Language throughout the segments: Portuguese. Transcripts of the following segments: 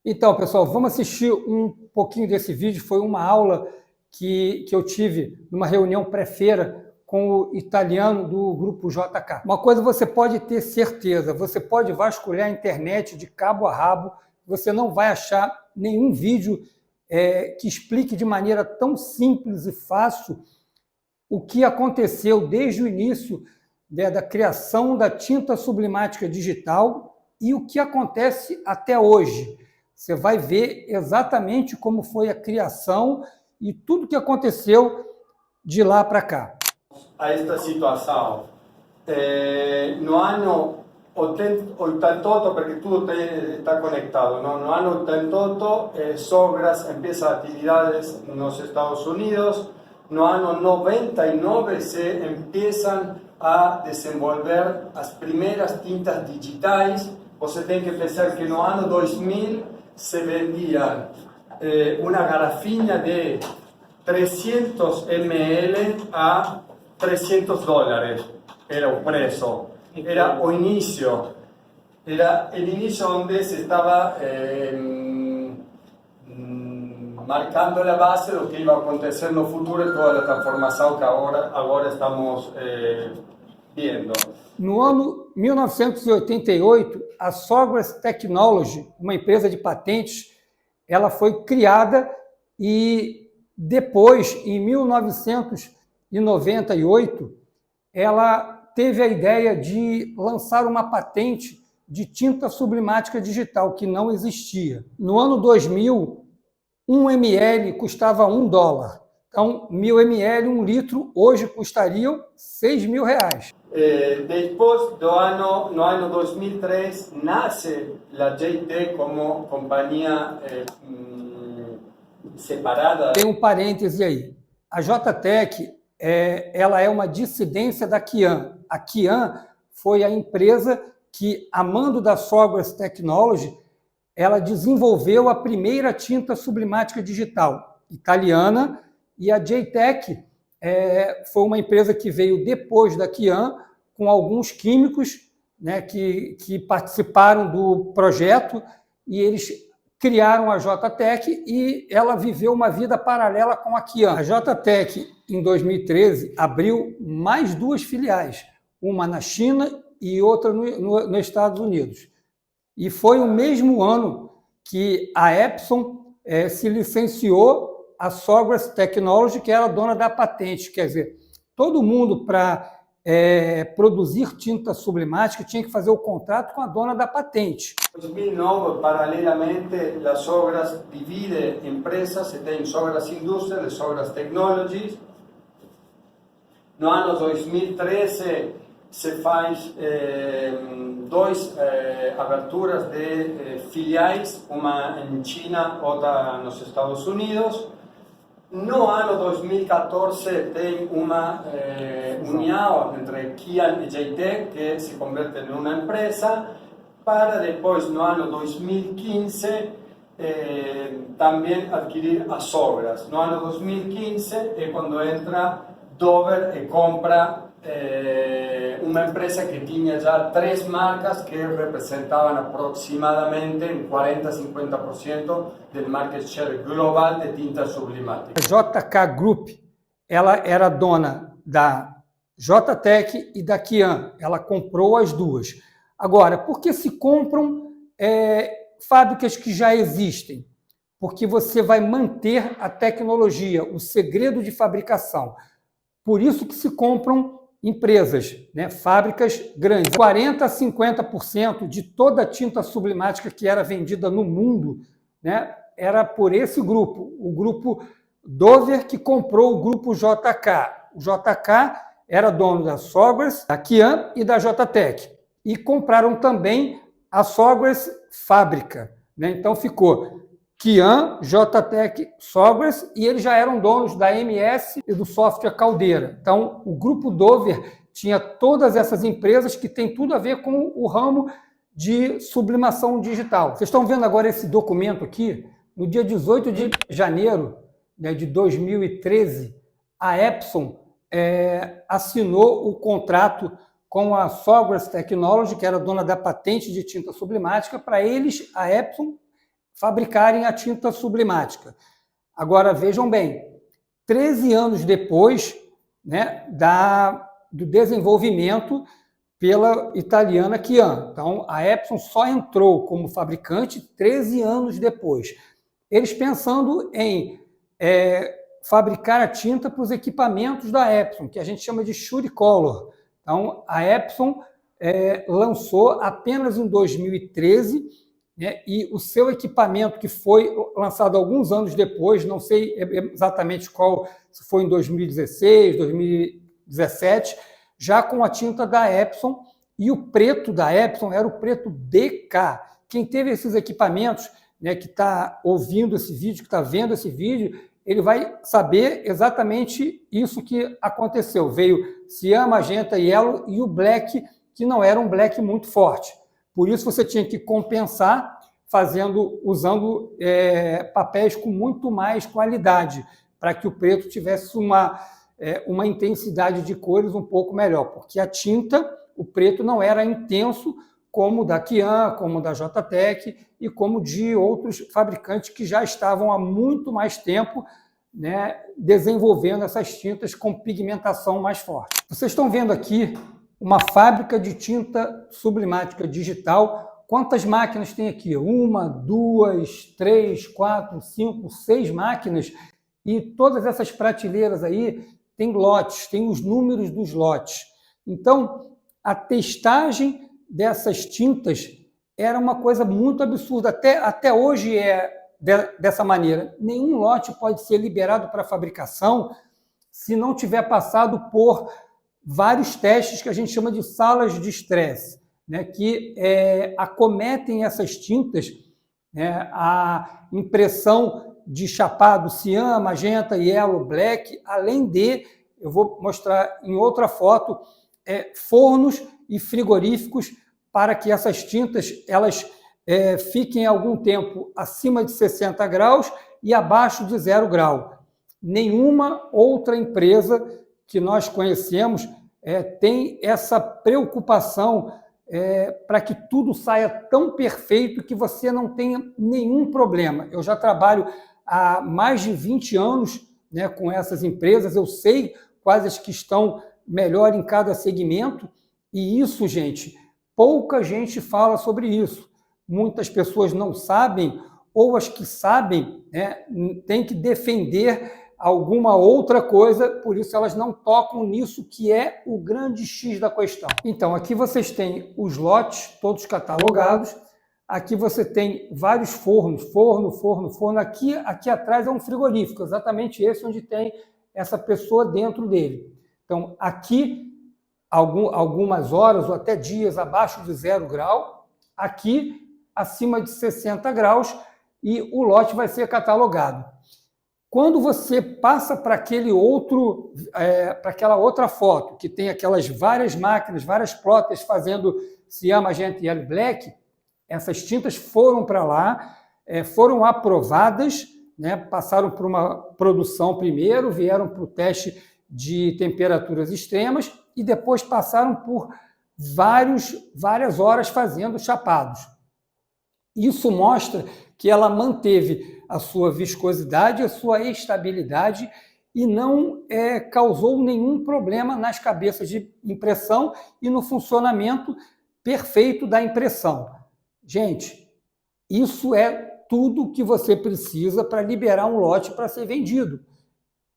Então, pessoal, vamos assistir um pouquinho desse vídeo. Foi uma aula que eu tive numa reunião pré-feira com o italiano do grupo JK. Uma coisa você pode ter certeza, você pode vasculhar a internet de cabo a rabo, você não vai achar nenhum vídeo que explique de maneira tão simples e fácil o que aconteceu desde o início da criação da tinta sublimática digital e o que acontece até hoje. Você vai ver exatamente como foi a criação e tudo que aconteceu de lá para cá. A esta situação. No ano 88, porque tudo está conectado, no ano 88, Sogras começa atividades nos Estados Unidos. No ano 99 se começam a desenvolver as primeiras tintas digitais. Você tem que pensar que no ano 2000 se vendia uma garrafinha de 300 ml a $300. Era o preço. Era o início. Era o início onde se estava marcando a base do que ia acontecer no futuro e toda a transformação que agora estamos vendo. No ano 1988, a Sogras Technology, uma empresa de patentes, ela foi criada e depois, em 1998, ela teve a ideia de lançar uma patente de tinta sublimática digital, que não existia. No ano 2000, 1 ml custava $1. Então, 1000 ml, 1 litro, hoje custariam R$6.000. Depois no ano 2003, nasce a JT como companhia separada. Tem um parêntese aí. A JTEC ela é uma dissidência da Kian. A Kian foi a empresa que, a mando da Sogras Technology, ela desenvolveu a primeira tinta sublimática digital italiana, e a JTEC foi uma empresa que veio depois da Kian, com alguns químicos, né, que participaram do projeto, e eles criaram a JTEC e ela viveu uma vida paralela com a Kian. A JTEC, em 2013, abriu mais 2 filiais, uma na China e outra nos Estados Unidos. E foi o mesmo ano que a Epson se licenciou a Sogras Technology, que era dona da patente. Quer dizer, todo mundo, para produzir tinta sublimática, tinha que fazer o contrato com a dona da patente. Em 2009, paralelamente, a Sogras divide empresas, se tem Sogras Industries e Sogras Technologies. No ano 2013, se faz 2 aberturas de filiais, uma em China, outra nos Estados Unidos. No ano 2014 tem uma união entre Kian e JT, que se converte em uma empresa, para depois, no ano 2015, também adquirir as Sogras. No ano 2015 é quando entra Dover e compra uma empresa que tinha já 3 marcas que representavam aproximadamente 40-50% do market share global de tinta sublimática. A JK Group, ela era dona da JTEC e da Kian, ela comprou as duas. Agora, por que se compram fábricas que já existem? Porque você vai manter a tecnologia, o segredo de fabricação. Por isso que se compram empresas, né, fábricas grandes. 40% a 50% de toda a tinta sublimática que era vendida no mundo, né, era por esse grupo, o grupo Dover, que comprou o grupo JK. O JK era dono da Sogras, da Kian e da JTEC. E compraram também a Sogras Fábrica, né? Então ficou Kian, JTEC, Sogras, e eles já eram donos da MS e do software Caldeira. Então, o grupo Dover tinha todas essas empresas que têm tudo a ver com o ramo de sublimação digital. Vocês estão vendo agora esse documento aqui? No dia 18 de janeiro, né, de 2013, a Epson assinou o contrato com a Sogras Technology, que era dona da patente de tinta sublimática. Para eles, a Epson fabricarem a tinta sublimática. Agora, vejam bem, 13 anos depois, né, do desenvolvimento pela italiana Kian. Então, a Epson só entrou como fabricante 13 anos depois. Eles pensando em fabricar a tinta para os equipamentos da Epson, que a gente chama de Suricolor. Então, a Epson lançou apenas em 2013, né, e o seu equipamento, que foi lançado alguns anos depois, não sei exatamente qual, se foi em 2016, 2017, já com a tinta da Epson, e o preto da Epson era o preto DK. Quem teve esses equipamentos, né, que está ouvindo esse vídeo, que está vendo esse vídeo, ele vai saber exatamente isso que aconteceu. Veio cian, magenta, yellow e o black, que não era um black muito forte. Por isso você tinha que compensar usando papéis com muito mais qualidade, para que o preto tivesse uma intensidade de cores um pouco melhor, porque a tinta, o preto não era intenso como o da Kian, como o da JTEC e como de outros fabricantes que já estavam há muito mais tempo, né, desenvolvendo essas tintas com pigmentação mais forte. Vocês estão vendo aqui uma fábrica de tinta sublimática digital. Quantas máquinas tem aqui? 1, 2, 3, 4, 5, 6 máquinas. E todas essas prateleiras aí tem lotes, tem os números dos lotes. Então, a testagem dessas tintas era uma coisa muito absurda. Até hoje dessa maneira. Nenhum lote pode ser liberado para fabricação se não tiver passado por vários testes que a gente chama de salas de estresse, né, que acometem essas tintas, né, a impressão de chapado cian, magenta, yellow, black, além de, eu vou mostrar em outra foto, fornos e frigoríficos para que essas tintas elas fiquem algum tempo acima de 60 graus e abaixo de 0 grau. Nenhuma outra empresa que nós conhecemos tem essa preocupação para que tudo saia tão perfeito que você não tenha nenhum problema. Eu já trabalho há mais de 20 anos, né, com essas empresas, eu sei quais as que estão melhor em cada segmento, e isso, gente, pouca gente fala sobre isso. Muitas pessoas não sabem, ou as que sabem, né, têm que defender alguma outra coisa, por isso elas não tocam nisso, que é o grande X da questão. Então, aqui vocês têm os lotes todos catalogados, aqui você tem vários fornos, forno. Aqui atrás é um frigorífico, exatamente esse onde tem essa pessoa dentro dele. Então, aqui, algumas horas ou até dias abaixo de 0 grau, aqui acima de 60 graus, e o lote vai ser catalogado. Quando você passa para aquela outra foto, que tem aquelas várias máquinas, várias plotters fazendo cian, magenta e yellow black, essas tintas foram para lá, foram aprovadas, né, passaram por uma produção primeiro, vieram para o teste de temperaturas extremas e depois passaram por várias horas fazendo chapados. Isso mostra que ela manteve a sua viscosidade, a sua estabilidade e não causou nenhum problema nas cabeças de impressão e no funcionamento perfeito da impressão. Gente, isso é tudo que você precisa para liberar um lote para ser vendido.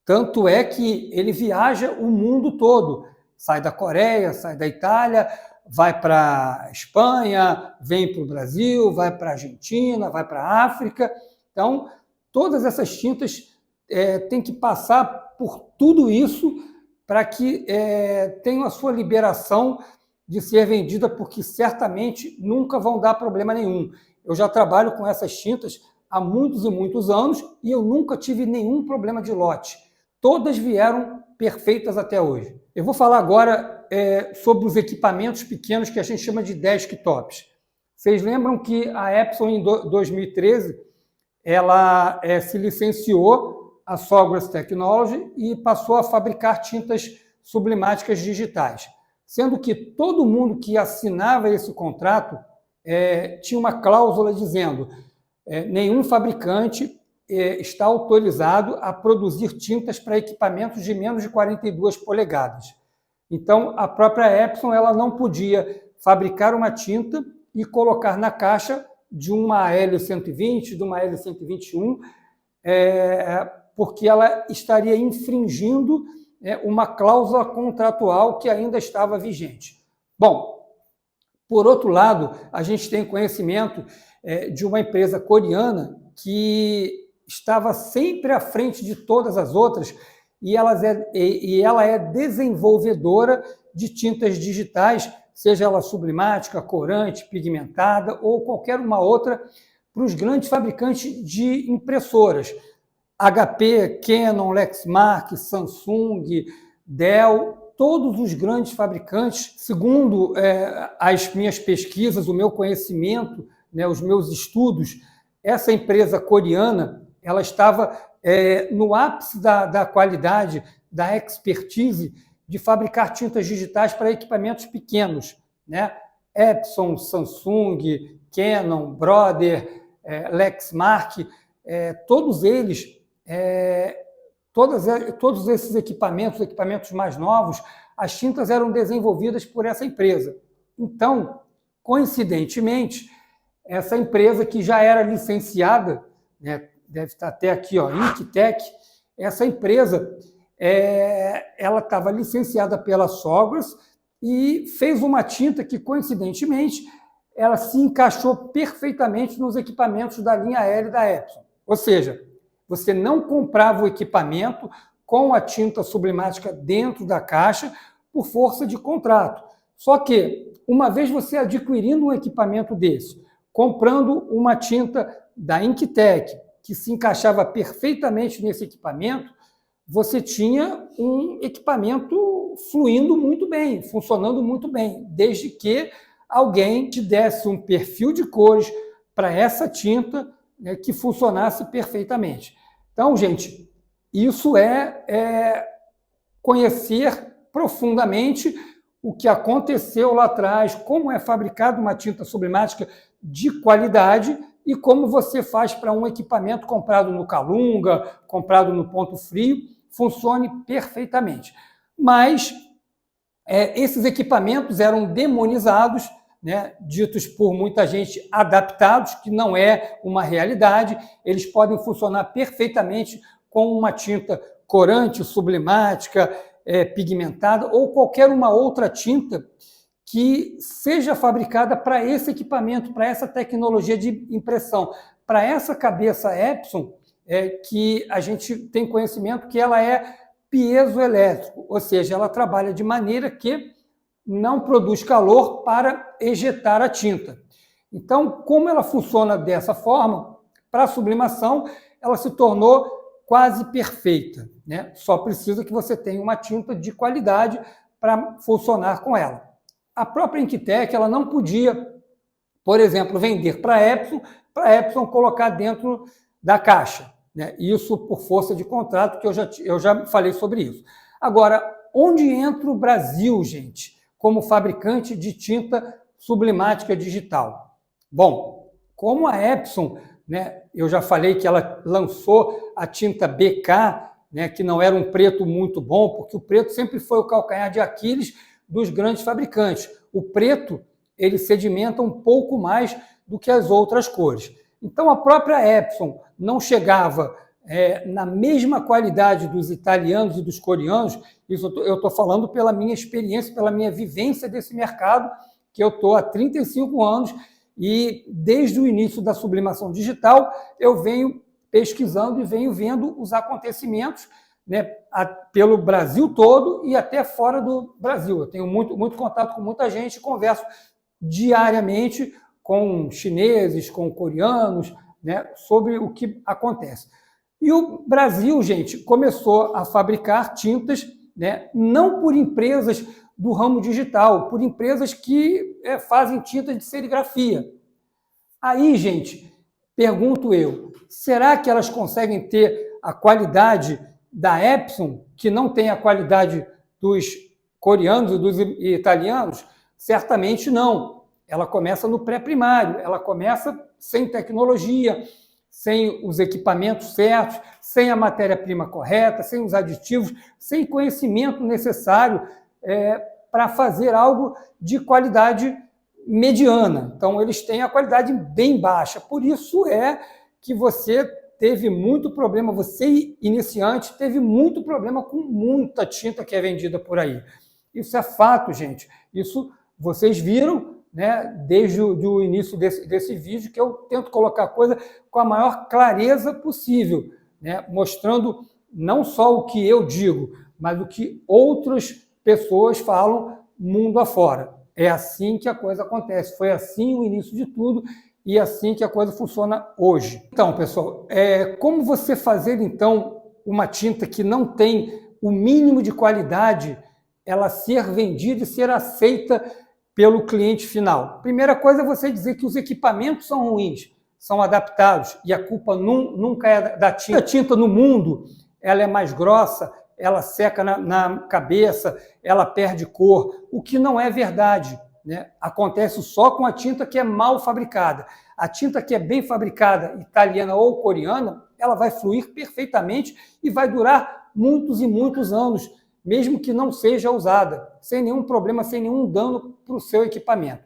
Tanto é que ele viaja o mundo todo. Sai da Coreia, sai da Itália, vai para a Espanha, vem para o Brasil, vai para a Argentina, vai para a África. Então, todas essas tintas têm que passar por tudo isso para que tenham a sua liberação de ser vendida, porque certamente nunca vão dar problema nenhum. Eu já trabalho com essas tintas há muitos e muitos anos e eu nunca tive nenhum problema de lote. Todas vieram perfeitas até hoje. Eu vou falar agora sobre os equipamentos pequenos que a gente chama de desktops. Vocês lembram que a Epson, em 2013, ela se licenciou a Sawgrass Technology e passou a fabricar tintas sublimáticas digitais, sendo que todo mundo que assinava esse contrato tinha uma cláusula dizendo nenhum fabricante está autorizado a produzir tintas para equipamentos de menos de 42 polegadas. Então, a própria Epson ela não podia fabricar uma tinta e colocar na caixa de uma L120, de uma L121, porque ela estaria infringindo uma cláusula contratual que ainda estava vigente. Bom, por outro lado, a gente tem conhecimento de uma empresa coreana que estava sempre à frente de todas as outras e ela é desenvolvedora de tintas digitais, seja ela sublimática, corante, pigmentada ou qualquer uma outra, para os grandes fabricantes de impressoras. HP, Canon, Lexmark, Samsung, Dell, todos os grandes fabricantes, segundo as minhas pesquisas, o meu conhecimento, os meus estudos, essa empresa coreana ela estava no ápice da qualidade, da expertise de fabricar tintas digitais para equipamentos pequenos, Epson, Samsung, Canon, Brother, Lexmark, todos eles, todos esses equipamentos mais novos, as tintas eram desenvolvidas por essa empresa. Então, coincidentemente, essa empresa que já era licenciada, deve estar até aqui, Inktec, essa empresa ela estava licenciada pela Sawgrass e fez uma tinta que, coincidentemente, ela se encaixou perfeitamente nos equipamentos da linha L da Epson. Ou seja, você não comprava o equipamento com a tinta sublimática dentro da caixa por força de contrato. Só que, uma vez você adquirindo um equipamento desse, comprando uma tinta da Inktec, que se encaixava perfeitamente nesse equipamento, você tinha um equipamento fluindo muito bem, funcionando muito bem, desde que alguém te desse um perfil de cores para essa tinta que funcionasse perfeitamente. Então, gente, isso é conhecer profundamente o que aconteceu lá atrás, como é fabricada uma tinta sublimática de qualidade e como você faz para um equipamento comprado no Calunga, comprado no Ponto Frio, funcione perfeitamente. Mas esses equipamentos eram demonizados, ditos por muita gente adaptados, que não é uma realidade, eles podem funcionar perfeitamente com uma tinta corante, sublimática, pigmentada ou qualquer uma outra tinta que seja fabricada para esse equipamento, para essa tecnologia de impressão, para essa cabeça Epson, que a gente tem conhecimento que ela é piezoelétrico, ou seja, ela trabalha de maneira que não produz calor para ejetar a tinta. Então, como ela funciona dessa forma, para a sublimação, ela se tornou quase perfeita. Só precisa que você tenha uma tinta de qualidade para funcionar com ela. A própria Inktec ela não podia, por exemplo, vender para a Epson colocar dentro da caixa. Isso por força de contrato, que eu já falei sobre isso. Agora, onde entra o Brasil, gente, como fabricante de tinta sublimática digital? Bom, como a Epson, eu já falei que ela lançou a tinta BK, que não era um preto muito bom, porque o preto sempre foi o calcanhar de Aquiles dos grandes fabricantes. O preto, ele sedimenta um pouco mais do que as outras cores. Então, a própria Epson não chegava na mesma qualidade dos italianos e dos coreanos. Isso eu estou falando pela minha experiência, pela minha vivência desse mercado, que eu estou há 35 anos e desde o início da sublimação digital eu venho pesquisando e venho vendo os acontecimentos pelo Brasil todo e até fora do Brasil. Eu tenho muito contato com muita gente, converso diariamente com chineses, com coreanos, sobre o que acontece. E o Brasil, gente, começou a fabricar tintas, não por empresas do ramo digital, por empresas que fazem tintas de serigrafia. Aí, gente, pergunto eu, será que elas conseguem ter a qualidade da Epson, que não tem a qualidade dos coreanos e dos italianos? Certamente não. Ela começa no pré-primário, ela começa sem tecnologia, sem os equipamentos certos, sem a matéria-prima correta, sem os aditivos, sem conhecimento necessário para fazer algo de qualidade mediana. Então, eles têm a qualidade bem baixa. Por isso é que você teve muito problema, você iniciante, teve muito problema com muita tinta que é vendida por aí. Isso é fato, gente. Isso vocês viram, né, desde o início desse vídeo, que eu tento colocar a coisa com a maior clareza possível, né, mostrando não só o que eu digo, mas o que outras pessoas falam mundo afora. É assim que a coisa acontece. Foi assim o início de tudo e assim que a coisa funciona hoje. Então, pessoal, como você fazer, então, uma tinta que não tem o mínimo de qualidade, ela ser vendida e ser aceita pelo cliente final? Primeira coisa é você dizer que os equipamentos são ruins, são adaptados, e a culpa nunca é da tinta. A tinta no mundo, ela é mais grossa, ela seca na cabeça, ela perde cor, o que não é verdade, né? Acontece só com a tinta que é mal fabricada. A tinta que é bem fabricada, italiana ou coreana, ela vai fluir perfeitamente e vai durar muitos e muitos anos, mesmo que não seja usada, sem nenhum problema, sem nenhum dano para o seu equipamento.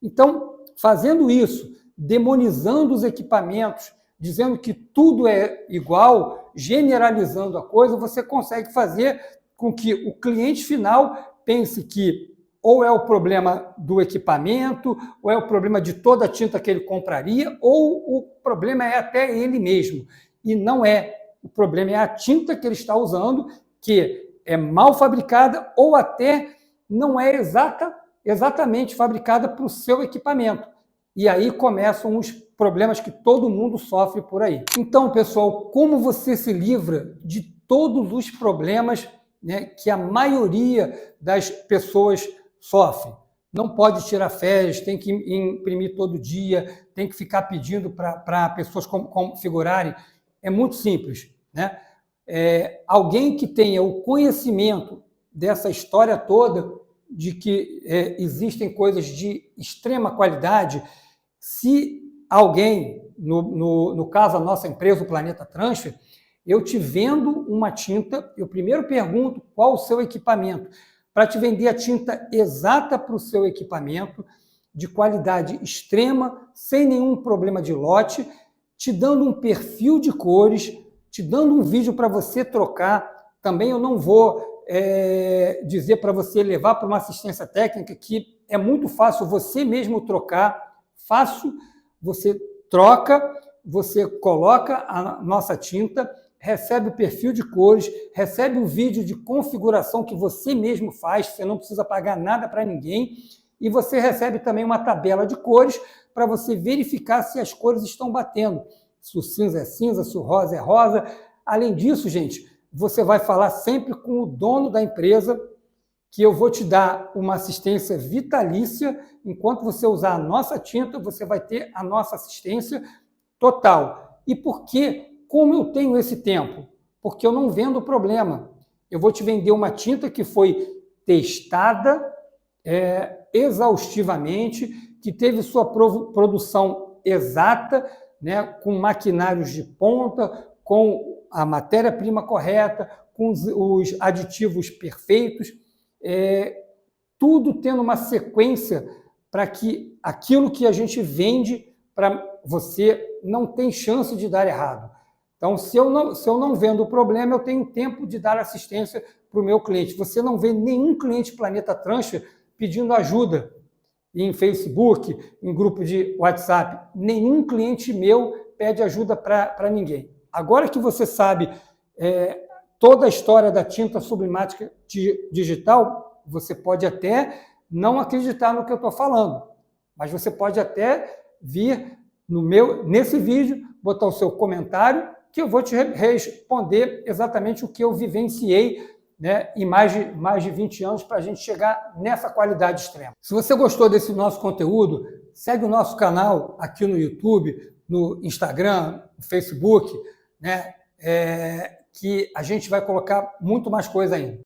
Então, fazendo isso, demonizando os equipamentos, dizendo que tudo é igual, generalizando a coisa, você consegue fazer com que o cliente final pense que ou é o problema do equipamento, ou é o problema de toda a tinta que ele compraria, ou o problema é até ele mesmo. E não é. O problema é a tinta que ele está usando, que é mal fabricada ou até não é exatamente fabricada para o seu equipamento. E aí começam os problemas que todo mundo sofre por aí. Então, pessoal, como você se livra de todos os problemas, né, que a maioria das pessoas sofre? Não pode tirar férias, tem que imprimir todo dia, tem que ficar pedindo para pessoas configurarem. É muito simples, né? Alguém que tenha o conhecimento dessa história toda, de que existem coisas de extrema qualidade, se alguém, no caso a nossa empresa, o Planeta Transfer, eu te vendo uma tinta, eu primeiro pergunto qual o seu equipamento, para te vender a tinta exata para o seu equipamento, de qualidade extrema, sem nenhum problema de lote, te dando um perfil de cores, te dando um vídeo para você trocar. Também eu não vou dizer para você levar para uma assistência técnica, que é muito fácil você mesmo trocar, fácil, você troca, você coloca a nossa tinta, recebe o perfil de cores, recebe um vídeo de configuração que você mesmo faz, você não precisa pagar nada para ninguém, e você recebe também uma tabela de cores para você verificar se as cores estão batendo, se o cinza é cinza, se o rosa é rosa. Além disso, gente, você vai falar sempre com o dono da empresa, que eu vou te dar uma assistência vitalícia. Enquanto você usar a nossa tinta, você vai ter a nossa assistência total. E por quê? Como eu tenho esse tempo? Porque eu não vendo o problema. Eu vou te vender uma tinta que foi testada exaustivamente, que teve sua produção exata, né, com maquinários de ponta, com a matéria-prima correta, com os aditivos perfeitos, tudo tendo uma sequência para que aquilo que a gente vende para você não tem chance de dar errado. Então, se eu não vendo o problema, eu tenho tempo de dar assistência para o meu cliente. Você não vê nenhum cliente Planeta Transfer pedindo ajuda em Facebook, em grupo de WhatsApp. Nenhum cliente meu pede ajuda para ninguém. Agora que você sabe toda a história da tinta sublimática digital, você pode até não acreditar no que eu estou falando, mas você pode até vir nesse vídeo, botar o seu comentário, que eu vou te responder exatamente o que eu vivenciei, né, em mais de 20 anos para a gente chegar nessa qualidade extrema. Se você gostou desse nosso conteúdo, segue o nosso canal aqui no YouTube, no Instagram, no Facebook, né, que a gente vai colocar muito mais coisa ainda.